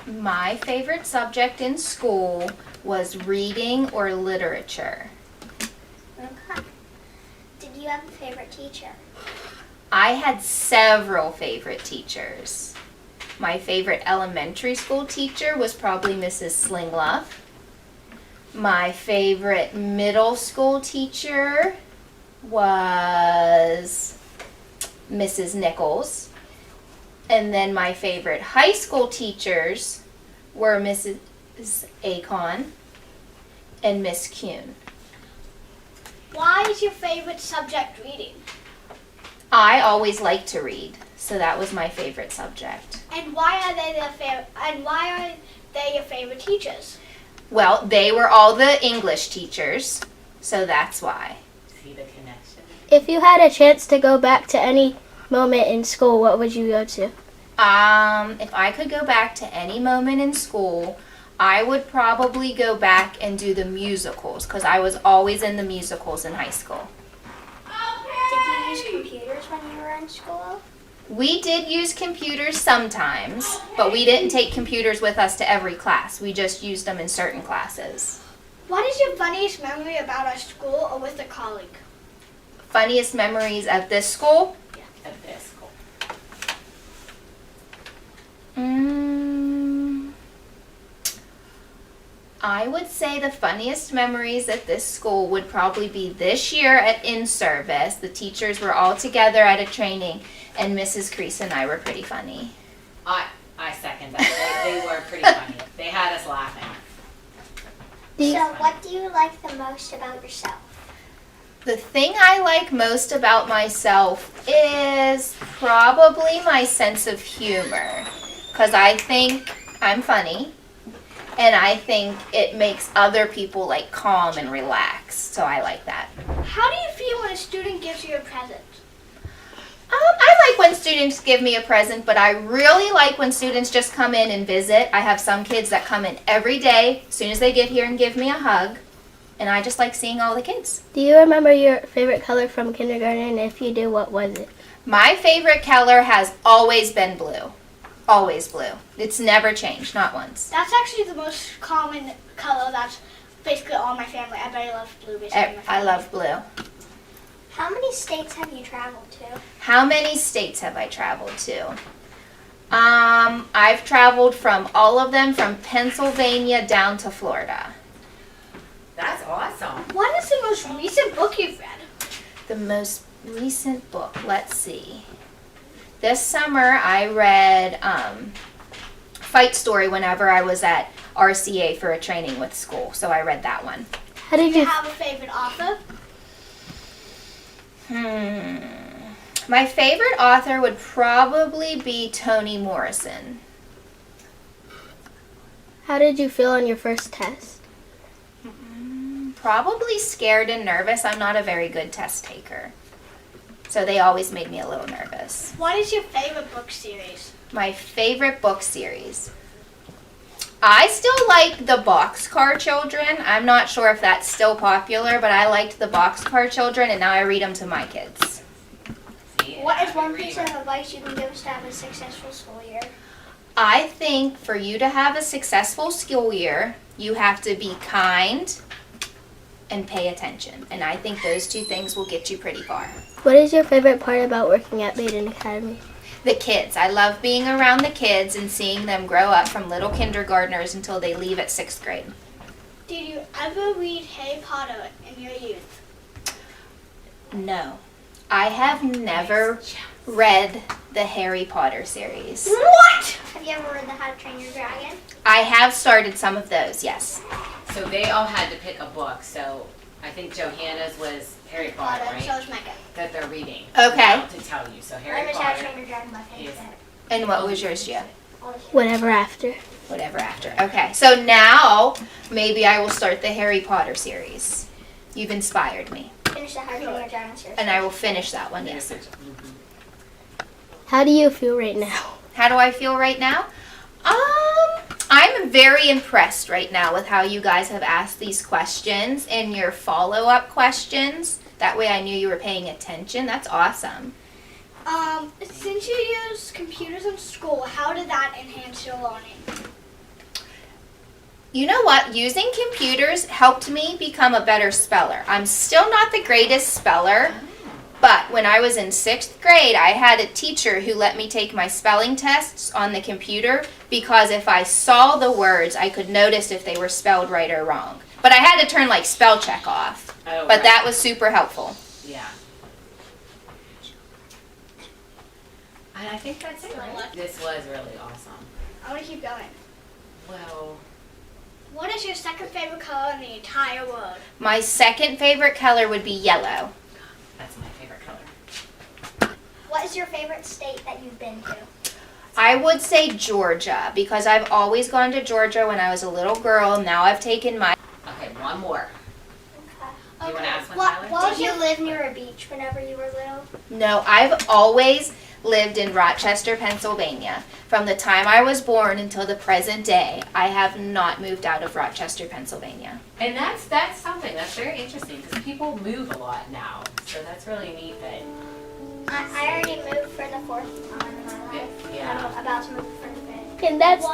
My favorite subject in school was reading or literature. Okay. Did you have a favorite teacher? I had several favorite teachers. My favorite elementary school teacher was probably Mrs. Slingluff. My favorite middle school teacher was Mrs. Nichols. And then my favorite high school teachers were Mrs. Acon and Miss Kuhn. Why is your favorite subject reading? I always liked to read, so that was my favorite subject. And why are they your favorite teachers? Well, they were all the English teachers, so that's why. See the connection? If you had a chance to go back to any moment in school, what would you go to? If I could go back to any moment in school, I would probably go back and do the musicals, because I was always in the musicals in high school. Did you use computers when you were in school? We did use computers sometimes, but we didn't take computers with us to every class. We just used them in certain classes. What is your funniest memory about our school or with a colleague? Funniest memories at this school? At this school. I would say the funniest memories at this school would probably be this year at in-service. The teachers were all together at a training, and Mrs. Crease and I were pretty funny. I second that. They were pretty funny. They had us laughing. So what do you like the most about yourself? The thing I like most about myself is probably my sense of humor, because I think I'm funny, and I think it makes other people like calm and relaxed, so I like that. How do you feel when a student gives you a present? I like when students give me a present, but I really like when students just come in and visit. I have some kids that come in every day as soon as they get here and give me a hug, and I just like seeing all the kids. Do you remember your favorite color from kindergarten? If you do, what was it? My favorite color has always been blue. Always blue. It's never changed, not once. That's actually the most common color. That's basically all my family. Everybody loves blue. Basically in my I family. love blue. How many states have you traveled to? How many states have I traveled to? I've traveled from all of them, from Pennsylvania down to Florida. That's awesome. What is the most recent book you've read? The most recent book, let's see. This summer I read Fight Story whenever I was at RCA for a training with school, so I read that one. How Do did you you? have a favorite author? My favorite author would probably be Toni Morrison. How did you feel on your first test? Probably scared and nervous. I'm not a very good test taker, so they always made me a little nervous. What is your favorite book series? My favorite book series. I still like the Boxcar Children. I'm not sure if that's still popular, but I liked the Boxcar Children, and now I read them to my kids. See, What is one piece of advice you can give us to have a successful school year? I think for you to have a successful school year, you have to be kind and pay attention. And I think those two things will get you pretty far. What is your favorite part about working at Baden Academy? The kids. I love being around the kids and seeing them grow up from little kindergartners until they leave at 6th grade. Did you ever read Harry Potter in your youth? No. I have never read the Harry Potter series. What? Have you ever read the How to Train Your Dragon? I have started some of those, yes. So they all had to pick a book. So I think Johanna's was Harry Potter, Potter, so right? is Micah. That they're reading. Okay. Now to tell you. So Mine Harry was How to Potter. Train Your Dragon by Penny Yes. Bennett. And what was yours, Gia? Whatever after. Whatever after. Okay, so now maybe I will start the Harry Potter series. You've inspired me. Finish the How to Train Your Dragon series. And I will finish that one, yes. How do you feel right now? How do I feel right now? I'm very impressed right now with how you guys have asked these questions and your follow-up questions. That way I knew you were paying attention. That's awesome. Since you use computers in school, how did that enhance your learning? You know what? Using computers helped me become a better speller. I'm still not the greatest speller, but when I was in 6th grade, I had a teacher who let me take my spelling tests on the computer because if I saw the words, I could notice if they were spelled right or wrong. But I had to turn like spell check off. Oh, But right. that was super helpful. Yeah. And I think that's it, right? This was really awesome. I want to keep going. Well, What is your second favorite color in the entire world? My second favorite color would be yellow. that's my favorite color. What is your favorite state that you've been to? I would say Georgia because I've always gone to Georgia when I was a little girl. Now I've taken my... Okay, one more. Okay. You want to ask one, What, Tyler? what did you live near a beach whenever you were little? No, I've always lived in Rochester, Pennsylvania. From the time I was born until the present day, I have not moved out of Rochester, Pennsylvania. And that's something that's very interesting because people move a lot now. So that's really neat that. I already moved for the 4th time in my life. Yeah. I'm about to move for the 5th. And that's